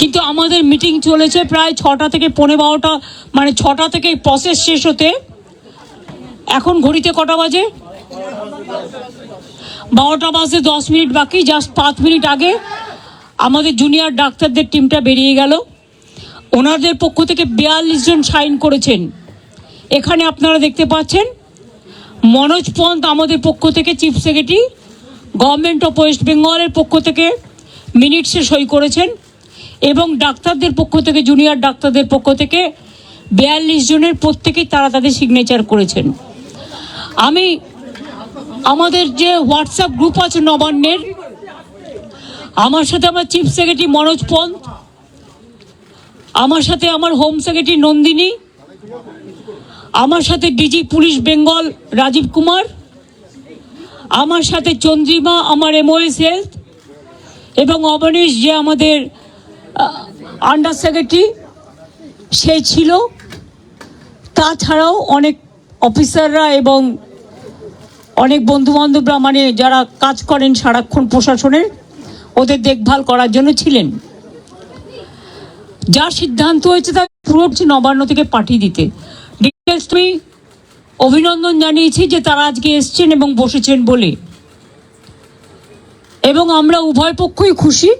কিন্তু আমাদের মিটিং চলেছে প্রায় 6টা থেকে 12:15, মানে 6টা থেকে প্রসেস শেষ হতে এখন ঘড়িতে কটা বাজে? 12টা বাজে 10 মিনিট বাকি। জাস্ট 5 মিনিট আগে আমাদের জুনিয়র ডাক্তারদের টিমটা বেরিয়ে গেল। ওনাদের পক্ষ থেকে 42 জন সাইন করেছেন। এখানে আপনারা দেখতে পাচ্ছেন মনোজ পন্ত আমাদের পক্ষ থেকে chief secretary, government of West বেঙ্গলের পক্ষ থেকে মিনিটসে সই করেছেন এবং ডাক্তারদের পক্ষ থেকে, জুনিয়র ডাক্তারদের পক্ষ থেকে 42 জনের প্রত্যেকেই তারা তাদের সিগনেচার করেছেন। আমি আমাদের যে হোয়াটসঅ্যাপ গ্রুপ আছে নবান্নের, আমার সাথে আমার চিফ সেক্রেটারি মনোজ পন্ত, আমার সাথে আমার হোম সেক্রেটারি নন্দিনী, আমার সাথে ডিজি পুলিশ বেঙ্গল রাজীব কুমার, আমার সাথে চন্দ্রিমা আমার MOS হেলথ, এবং অবনীশ যে আমাদের আন্ডার সেক্রেটারি সে ছিল। তাছাড়াও অনেক অফিসাররা এবং অনেক বন্ধুবান্ধবরা, মানে যারা কাজ করেন সারাক্ষণ প্রশাসনের, ওদের দেখভাল করার জন্য ছিলেন। যা সিদ্ধান্ত হয়েছে তা পুরো নবান্ন থেকে পাঠিয়ে দিতে। ডিটেলস আমি অভিনন্দন জানিয়েছি যে তারা আজকে এসছেন এবং বসেছেন বলে, এবং আমরা উভয় পক্ষই খুশি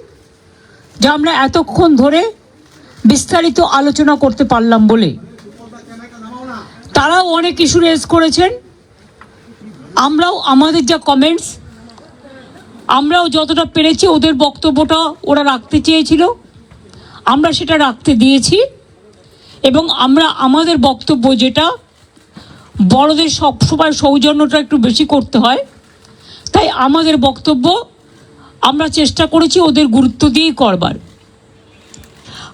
যে আমরা এতক্ষণ ধরে বিস্তারিত আলোচনা করতে পারলাম বলে। তারাও অনেক ইস্যু রেজ করেছেন, আমরাও আমাদের যা কমেন্টস আমরাও যতটা পেরেছি, ওদের বক্তব্যটা ওরা রাখতে চেয়েছিল আমরা সেটা রাখতে দিয়েছি, এবং আমরা আমাদের বক্তব্য যেটা, বড়দের সবসময় সৌজন্যটা একটু বেশি করতে হয়, তাই আমাদের বক্তব্য আমরা চেষ্টা করেছি ওদের গুরুত্ব দিয়েই করবার।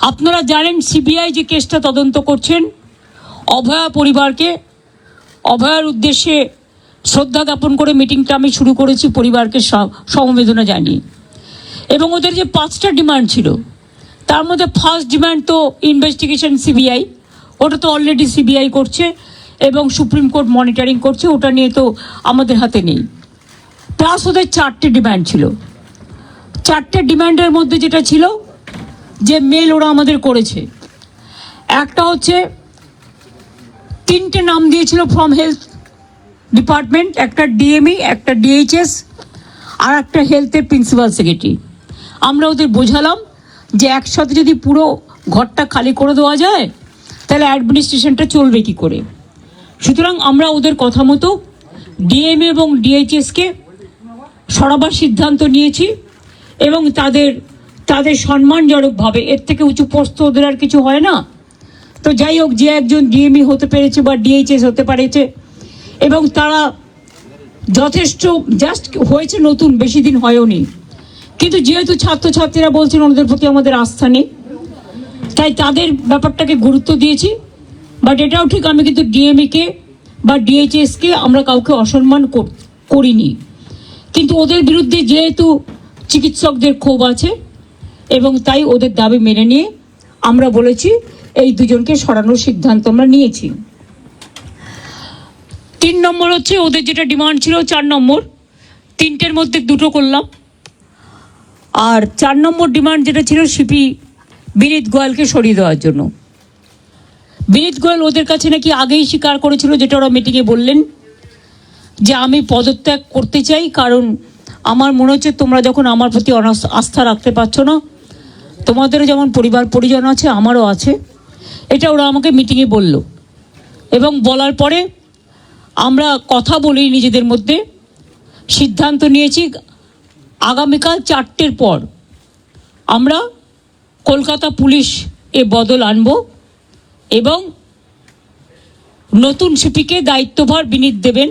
আপনারা জানেন CBI যে কেসটা তদন্ত করছেন, অভয়া পরিবারকে, অভয়ার উদ্দেশ্যে শ্রদ্ধা জ্ঞাপন করে মিটিংটা আমি শুরু করেছি পরিবারকে সমবেদনা জানিয়ে। এবং ওদের যে 5টা ডিমান্ড ছিল তার মধ্যে ফার্স্ট ডিমান্ড তো ইনভেস্টিগেশন CBI, ওটা তো অলরেডি CBI করছে এবং সুপ্রিম কোর্ট মনিটরিং করছে, ওটা নিয়ে তো আমাদের হাতে নেই। প্লাস ওদের 4টে ডিমান্ড ছিল। 4টে ডিমান্ডের মধ্যে যেটা ছিল যে মেল ওরা আমাদের করেছে, একটা হচ্ছে 3টে নাম দিয়েছিল ফ্রম হেলথ ডিপার্টমেন্ট, একটা DME, একটা DHS, আর একটা হেলথের প্রিন্সিপাল সেক্রেটারি। আমরা ওদের বোঝালাম যে একসাথে যদি পুরো ঘরটা খালি করে দেওয়া যায় তাহলে অ্যাডমিনিস্ট্রেশনটা চলবে কি করে। সুতরাং আমরা ওদের কথা মতো DME এবং DHSকে সরাবার সিদ্ধান্ত নিয়েছি, এবং তাদের সম্মানজনকভাবে, এর থেকে উঁচু পোস্ট ওদের আর কিছু হয় না। তো যাই হোক, যে একজন DME হতে পেরেছে বা DHS হতে পেরেছে, এবং তারা যথেষ্ট জাস্ট হয়েছে, নতুন বেশি দিন হয়ওনি, কিন্তু যেহেতু ছাত্রছাত্রীরা বলছেন ওদের প্রতি আমাদের আস্থা নেই, তাই তাদের ব্যাপারটাকে গুরুত্ব দিয়েছি। বাট এটাও ঠিক, আমি কিন্তু DMEকে বা DHSকে আমরা কাউকে অসম্মান করিনি, কিন্তু ওদের বিরুদ্ধে যেহেতু চিকিৎসকদের ক্ষোভ আছে এবং তাই ওদের দাবি মেনে নিয়ে আমরা বলেছি এই দুজনকে সরানোর সিদ্ধান্ত আমরা নিয়েছি। 3 নম্বর হচ্ছে ওদের যেটা ডিমান্ড ছিল 4 নম্বর, 3টের মধ্যে 2টো করলাম। আর 4 নম্বর ডিমান্ড যেটা ছিল CP বিনীত গোয়ালকে সরিয়ে দেওয়ার জন্য। বিনীত গোয়াল ওদের কাছে নাকি আগেই স্বীকার করেছিল, যেটা ওরা মিটিংয়ে বললেন, যে আমি পদত্যাগ করতে চাই, কারণ আমার মনে হচ্ছে তোমরা যখন আমার প্রতি আস্থা রাখতে পারছো না, তোমাদেরও যেমন পরিবার পরিজন আছে আমারও আছে, এটা ওরা আমাকে মিটিংয়ে বলল। এবং বলার পরে আমরা কথা বলি নিজেদের মধ্যে, সিদ্ধান্ত নিয়েছি আগামীকাল 4টের পর আমরা কলকাতা পুলিশ বদল আনব, এবং নতুন CPকে দায়িত্বভার বিনীত দেবেন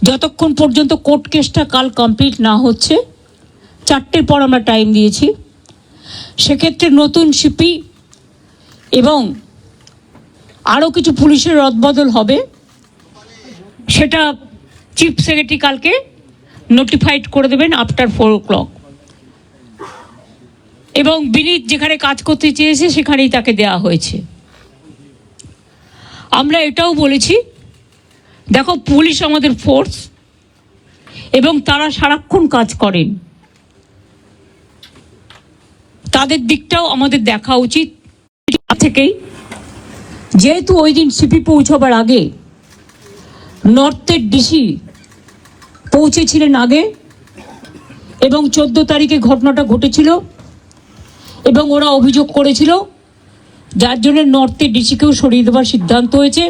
যতক্ষণ পর্যন্ত কোর্ট কেসটা কাল কমপ্লিট না হচ্ছে। 4টের পর আমরা টাইম দিয়েছি। সেক্ষেত্রে নতুন CP এবং আরও কিছু পুলিশের রদবদল হবে, সেটা চিফ সেক্রেটারি কালকে নোটিফাইড করে দেবেন আফটার 4 o'clock। এবং বিনীত যেখানে কাজ করতে চেয়েছে সেখানেই তাকে দেওয়া হয়েছে। আমরা এটাও বলেছি, দেখো পুলিশ আমাদের ফোর্স এবং তারা সারাক্ষণ কাজ করেন, তাদের দিকটাও আমাদের দেখা উচিত থেকেই। যেহেতু ওই দিন সিপি পৌঁছবার আগে নর্থের ডিসি পৌঁছেছিলেন আগে, এবং 14 তারিখে ঘটনাটা ঘটেছিল এবং ওরা অভিযোগ করেছিল, যার জন্য নর্থের ডিসিকেও সরিয়ে দেওয়ার সিদ্ধান্ত হয়েছে।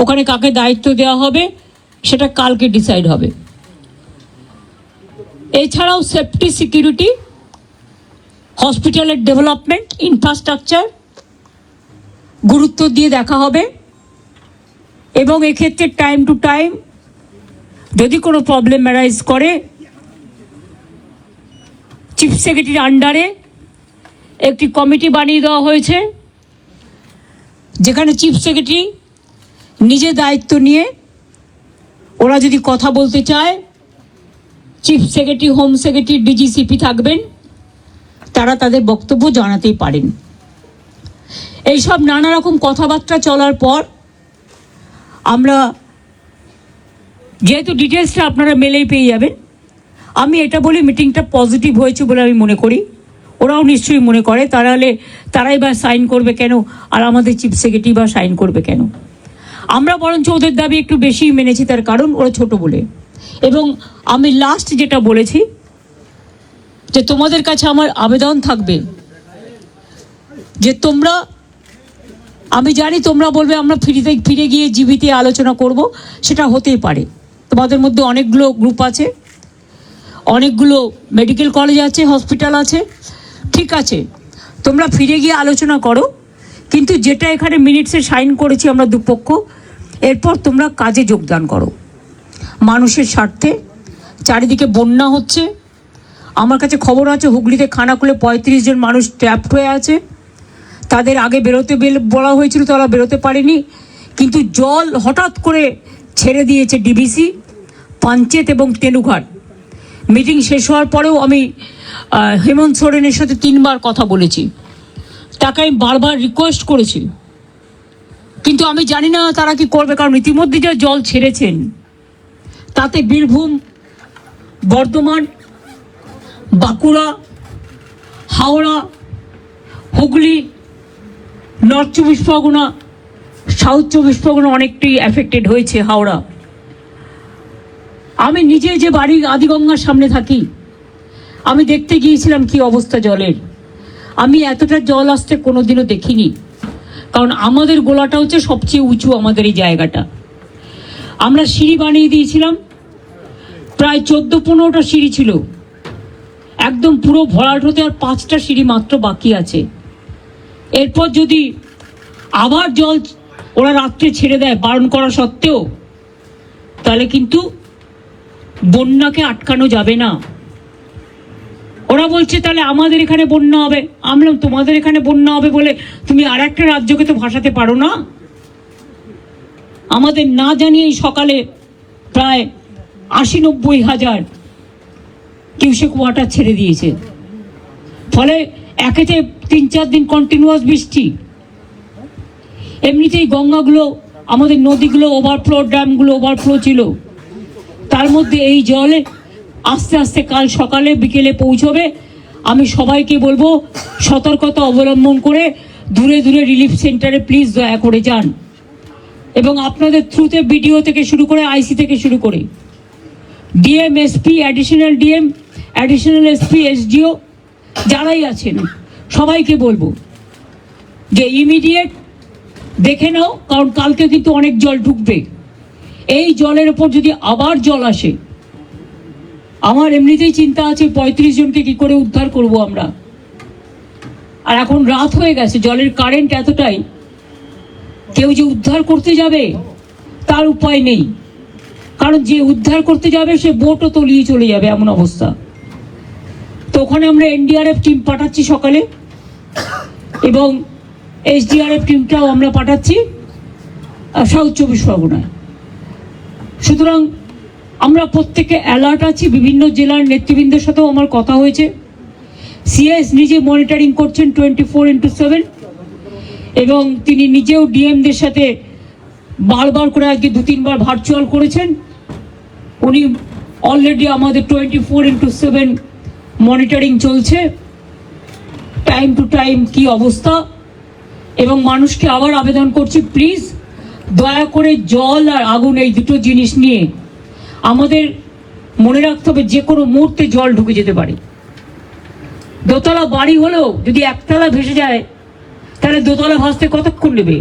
ওখানে কাকে দায়িত্ব দেওয়া হবে সেটা কালকে ডিসাইড হবে। এছাড়াও সেফটি, সিকিউরিটি, হসপিটালের ডেভেলপমেন্ট, ইনফ্রাস্ট্রাকচার গুরুত্ব দিয়ে দেখা হবে। এবং এক্ষেত্রে টাইম টু টাইম যদি কোনো প্রবলেম অ্যারাইজ করে, চিফ সেক্রেটারির আন্ডারে একটি কমিটি বানিয়ে দেওয়া হয়েছে, যেখানে চিফ সেক্রেটারি নিজে দায়িত্ব নিয়ে ওরা যদি কথা বলতে চায়, chief secretary, home secretary, DG CP থাকবেন, তারা তাদের বক্তব্য জানাতেই পারেন। এইসব নানা রকম কথাবার্তা চলার পর আমরা, যেহেতু ডিটেলসটা আপনারা মেলেই পেয়ে যাবেন, আমি এটা বলি মিটিংটা পজিটিভ হয়েছে বলে আমি মনে করি। ওরাও নিশ্চয়ই মনে করে, তারাই বা সাইন করবে কেন, আর আমাদের চিফ সেক্রেটারি বা সাইন করবে কেন? আমরা বরঞ্চ ওদের দাবি একটু বেশি মেনেছি, তার কারণ ওরা ছোট বলে। এবং আমি লাস্ট যেটা বলেছি, যে তোমাদের কাছে আমার আবেদন থাকবে যে তোমরা, আমি জানি তোমরা বলবে আমরা ফিরে গিয়ে জিবিতে আলোচনা করব, সেটা হতেই পারে। তোমাদের মধ্যে অনেকগুলো গ্রুপ আছে, অনেকগুলো মেডিকেল কলেজ আছে, হসপিটাল আছে, ঠিক আছে, তোমরা ফিরে গিয়ে আলোচনা করো। কিন্তু যেটা এখানে মিনিটসে সাইন করেছি আমরা দুপক্ষ, এরপর তোমরা কাজে যোগদান করো মানুষের স্বার্থে। চারিদিকে বন্যা হচ্ছে, আমার কাছে খবর আছে হুগলিতে খানাকুলে 35 জন মানুষ ট্র্যাপড হয়ে আছে। তাদের আগে বেরোতে বলা হয়েছিল, তারা বেরোতে পারেনি, কিন্তু জল হঠাৎ করে ছেড়ে দিয়েছে ডিভিসি, পাঞ্চেত এবং তেনুঘাট। মিটিং শেষ হওয়ার পরেও আমি হেমন্ত সোরেনের সাথে 3 বার কথা বলেছি, তাকে আমি বারবার রিকোয়েস্ট করেছি, কিন্তু আমি জানি না তারা কি করবে। কারণ ইতিমধ্যে যা জল ছেড়েছেন তাতে বীরভূম, বর্ধমান, বাঁকুড়া, হাওড়া, হুগলি, নর্থ 24 পরগনা, সাউথ 24 পরগনা অনেকটাই এফেক্টেড হয়েছে। হাওড়া, আমি নিজে যে বাড়ি আদিগঙ্গার সামনে থাকি, আমি দেখতে গিয়েছিলাম কি অবস্থা জলের। আমি এতটা জল আসতে কোনোদিনও দেখিনি, কারণ আমাদের গোলাটা হচ্ছে সবচেয়ে উঁচু, আমাদের এই জায়গাটা। আমরা সিঁড়ি বানিয়ে দিয়েছিলাম, প্রায় 14-15টা সিঁড়ি ছিল, একদম পুরো ভরাট হতে আর 5টা সিঁড়ি মাত্র বাকি আছে। এরপর যদি আবার জল ওরা রাত্রে ছেড়ে দেয় বারণ করা সত্ত্বেও, তাহলে কিন্তু বন্যাকে আটকানো যাবে না। ওরা বলছে তাহলে আমাদের এখানে বন্যা হবে। আমরা, তোমাদের এখানে বন্যা হবে বলে তুমি আর একটা রাজ্যকে তো ভাসাতে পারো না। আমাদের না জানিয়েই সকালে প্রায় 80-90 হাজার কিউসেক ওয়াটার ছেড়ে দিয়েছে। ফলে একেতে 3-4 দিন কন্টিনিউয়াস বৃষ্টি, এমনিতেই গঙ্গাগুলো, আমাদের নদীগুলো ওভারফ্লো, ড্যামগুলো ওভারফ্লো ছিল, তার মধ্যে এই জলে আস্তে আস্তে কাল সকালে বিকেলে পৌঁছবে। আমি সবাইকে বলবো সতর্কতা অবলম্বন করে দূরে দূরে রিলিফ সেন্টারে প্লিজ দয়া করে যান। এবং আপনাদের থ্রুতে বিডিও থেকে শুরু করে আইসি থেকে শুরু করে DM, SP, additional DM, additional SP, SDO যারাই আছেন সবাইকে বলবো যে ইমিডিয়েট দেখে নাও, কারণ কালকে কিন্তু অনেক জল ঢুকবে। এই জলের ওপর যদি আবার জল আসে, আমার এমনিতেই চিন্তা আছে 35 জনকে কি করে উদ্ধার করব আমরা। আর এখন রাত হয়ে গেছে, জলের কারেন্ট এতটাই, কেউ যে উদ্ধার করতে যাবে তার উপায় নেই, কারণ যে উদ্ধার করতে যাবে সে বোটও তলিয়ে চলে যাবে, এমন অবস্থা। তো ওখানে আমরা এনডিআরএফ টিম পাঠাচ্ছি সকালে, এবং এসডিআরএফ টিমটাও আমরা পাঠাচ্ছি সাউথ 24 পরগনায়। সুতরাং আমরা প্রত্যেকে অ্যালার্ট আছি। বিভিন্ন জেলার নেতৃবৃন্দের সাথেও আমার কথা হয়েছে। সিএস নিজে মনিটরিং করছেন 24x7, এবং তিনি নিজেও ডিএমদের সাথে বারবার করে, আজকে 2-3 বার ভার্চুয়াল করেছেন। উনি অলরেডি আমাদের 24x7 মনিটরিং চলছে। টাইম টু টাইম কি অবস্থা। এবং মানুষকে আবার আবেদন করছি, প্লিজ দয়া করে জল আর আগুন এই দুটো জিনিস নিয়ে আমাদের মনে রাখতে হবে, যে কোনো মুহূর্তে জল ঢুকে যেতে পারে। দোতলা বাড়ি হলেও যদি একতলা ভেসে যায় তাহলে দোতলা ভাসতে কতক্ষণ নেবে?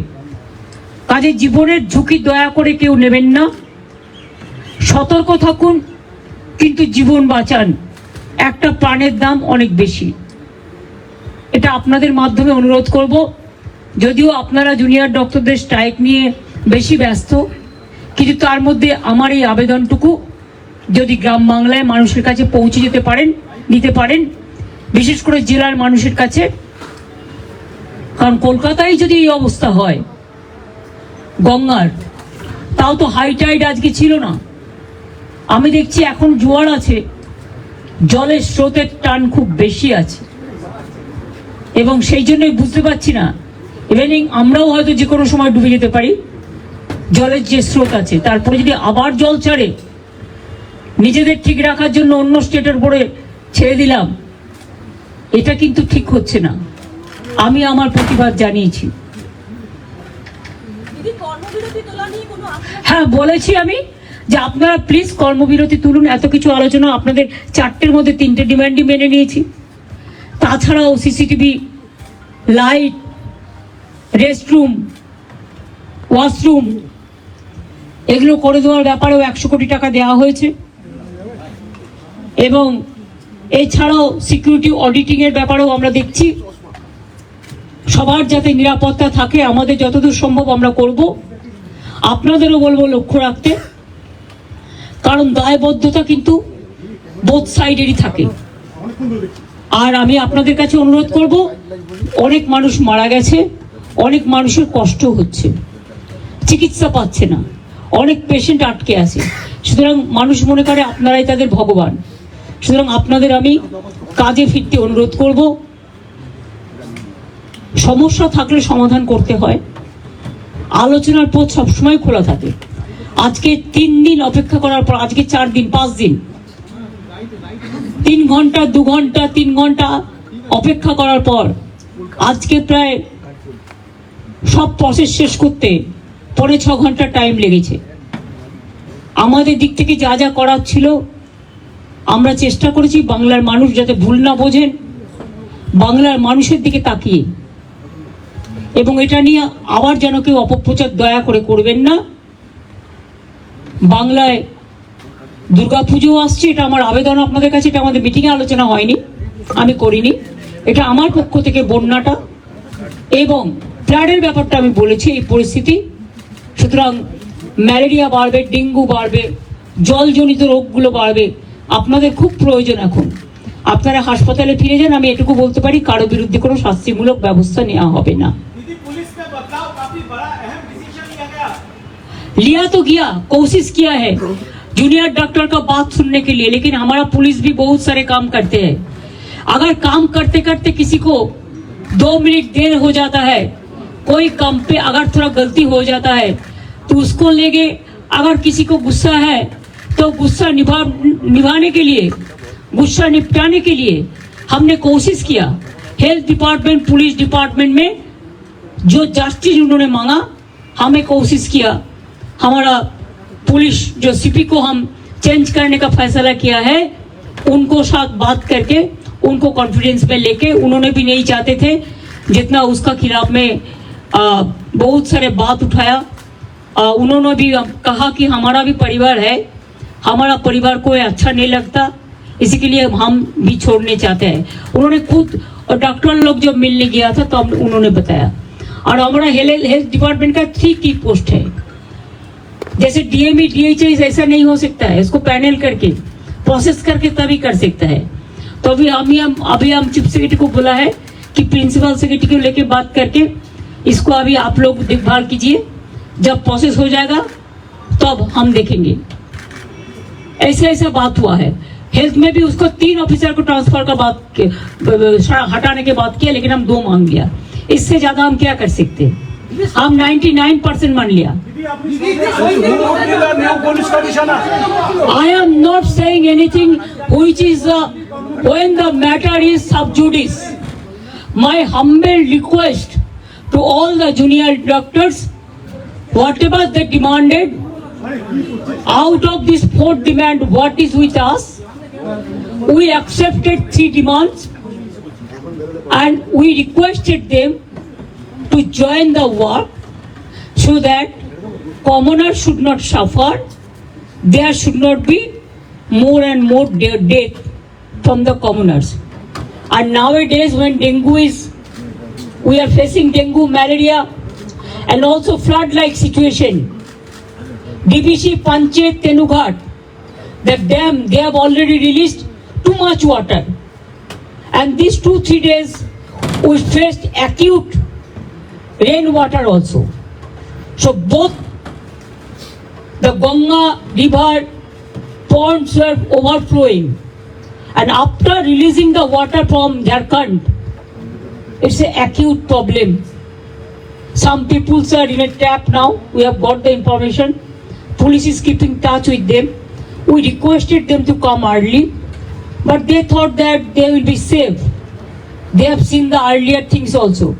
কাজে জীবনের ঝুঁকি দয়া করে কেউ নেবেন না, সতর্ক থাকুন, কিন্তু জীবন বাঁচান। একটা প্রাণের দাম অনেক বেশি। এটা আপনাদের মাধ্যমে অনুরোধ করব। যদিও আপনারা জুনিয়র ডক্টরদের স্ট্রাইক নিয়ে বেশি ব্যস্ত, কিন্তু তার মধ্যে আমার এই আবেদনটুকু যদি গ্রাম বাংলায় মানুষের কাছে পৌঁছে যেতে পারেন, নিতে পারেন, বিশেষ করে জেলার মানুষের কাছে। কারণ কলকাতায় যদি এই অবস্থা হয় গঙ্গার, তাও তো হাই টাইড আজকে ছিল না। আমি দেখছি এখন জোয়ার আছে, জলের স্রোতের টান খুব বেশি আছে, এবং সেই জন্যই বুঝতে পারছি না, ইভেনিং আমরাও হয়তো যে কোনো সময় ডুবে যেতে পারি। জলের যে স্রোত আছে, তারপরে যদি আবার জল ছাড়ে, নিজেদের ঠিক রাখার জন্য অন্য স্টেটের উপরে ছেড়ে দিলাম, এটা কিন্তু ঠিক হচ্ছে না। আমি আমার প্রতিবাদ জানিয়েছি। হ্যাঁ, বলেছি আমি যে আপনারা প্লিজ কর্মবিরতি তুলুন। এত কিছু আলোচনা, আপনাদের 4টের মধ্যে 3টে ডিমান্ডই মেনে নিয়েছি। তাছাড়াও সিসিটিভি, লাইট, রেস্টরুম, ওয়াশরুম এগুলো করে দেওয়ার ব্যাপারেও 100 কোটি টাকা দেওয়া হয়েছে। এবং এছাড়াও সিকিউরিটি অডিটিং এর ব্যাপারেও আমরা দেখছি। সবার যাতে নিরাপত্তা থাকে, আমাদের যতদূর সম্ভব আমরা করব। আপনাদেরও বলবো লক্ষ্য রাখতে, কারণ দায়বদ্ধতা কিন্তু বোথ সাইডেরই থাকে। আর আমি আপনাদের কাছে অনুরোধ করব, অনেক মানুষ মারা গেছে, অনেক মানুষের কষ্ট হচ্ছে, চিকিৎসা পাচ্ছে না, অনেক পেশেন্ট আটকে আছে। সুতরাং মানুষ মনে করে আপনারাই তাদের ভগবান। সুতরাং আপনাদের আমি কাজে ফিরতে অনুরোধ করব। সমস্যা থাকলে সমাধান করতে হয়, আলোচনার পথ সবসময় খোলা থাকে। আজকে 3 দিন অপেক্ষা করার পর, আজকে 4 দিন 5 দিন, 3 ঘন্টা 2 ঘন্টা 3 ঘন্টা অপেক্ষা করার পর আজকে প্রায় সব প্রসেস শেষ করতে 5.5 ঘন্টা টাইম লেগেছে। আমাদের দিক থেকে যা যা করার ছিল আমরা চেষ্টা করেছি, বাংলার মানুষ যাতে ভুল না বোঝেন, বাংলার মানুষের দিকে তাকিয়ে। এবং এটা নিয়ে আবার যেন কেউ অপপ্রচার দয়া করে করবেন না। বাংলায় দুর্গাপুজো আসছে, এটা আমার আবেদন আপনাদের কাছে। এটা আমাদের মিটিংয়ে আলোচনা হয়নি, আমি করিনি, এটা আমার পক্ষ থেকে বন্যাটা এবং ফ্লাডের ব্যাপারটা আমি বলেছি, এই পরিস্থিতি। সুতরাং ম্যালেরিয়া বাড়বে, ডেঙ্গু বাড়বে, জলজনিত রোগগুলো বাড়বে। আপনাদের খুব প্রয়োজন এখন, আপনারা হাসপাতালে ফিরে যান। আমি এটুকু বলতে পারি, কারো বিরুদ্ধে কোনো শাস্তিমূলক ব্যবস্থা নেওয়া হবে না। लिया तो गया, कोशिश किया है जूनियर डॉक्टर का बात सुनने के लिए, लेकिन हमारा पुलिस भी बहुत सारे काम करते हैं। अगर काम करते करते किसी को 2 मिनट देर हो जाता है, कोई काम पे अगर थोड़ा गलती हो जाता है, तो उसको लेके अगर किसी को गुस्सा है तो गुस्सा निभाने के लिए, गुस्सा निपटाने के लिए हमने कोशिश किया। हेल्थ डिपार्टमेंट, पुलिस डिपार्टमेंट में जो जस्टिस उन्होंने मांगा, हमें कोशिश किया। हमारा पुलिस जो सीपी को हम चेंज करने का फैसला किया है, उनको साथ बात करके उनको कॉन्फिडेंस में लेके, उन्होंने भी नहीं चाहते थे जितना उसका खिलाफ में बहुत सारे बात उठाया। उन्होंने भी कहा कि हमारा भी परिवार है, हमारा परिवार को अच्छा नहीं लगता, इसी के लिए हम भी छोड़ने चाहते हैं। उन्होंने खुद, और डॉक्टर लोग जब मिलने गया था तो उन्होंने बताया। और हमारा हेल्थ डिपार्टमेंट का 3 की पोस्ट है, जैसे डीएमई डीएचएस ऐसा नहीं हो सकता है, इसको पैनल करके प्रोसेस करके तभी कर सकता है। तो अभी हम चीफ सेक्रेटरी को बोला है कि प्रिंसिपल सेक्रेटरी को लेके बात करके इसको अभी आप लोग देखभाल कीजिए, जब प्रोसेस हो जाएगा तब हम देखेंगे। ऐसा बात हुआ है। हेल्थ में भी उसको 3 ऑफिसर को ट्रांसफर का बात हटाने के बात किया, लेकिन हम 2 मांग लिया। इससे ज्यादा हम क्या कर सकते हैं? हम 99% मान लिया। I am not saying anything which is when the matter is sub judice. my humble request to all the junior doctors, whatever they demanded, out of this fourth demand, what is with us, we accepted 3 demands and we requested them to join the work so that commoners should not suffer, there should not be more and more death from the commoners. And nowadays when we are facing dengue, malaria and also flood-like situation. DBC Panchayat Tenughat, the dam, they have already released too much water. And these 2-3 days we faced acute rainwater also. So both the Ganga river ponds were overflowing. And after releasing the water from Jharkhand, it's an acute problem. Some people are in a trap now. We have got the information. Police is keeping touch with them. We requested them to come early, but they thought that they will be safe. They have seen the earlier things also.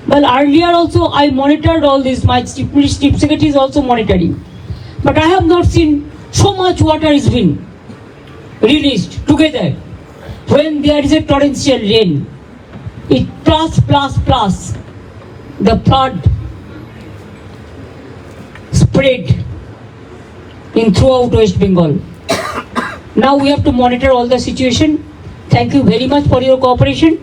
Well, earlier also I monitored all this. My police chief secretary is also monitoring. But I have not seen so much water is been released together. When there is a torrential rain, it plus, the flood spread in throughout West Bengal. Now we have to monitor all the situation. Thank you very much for your cooperation.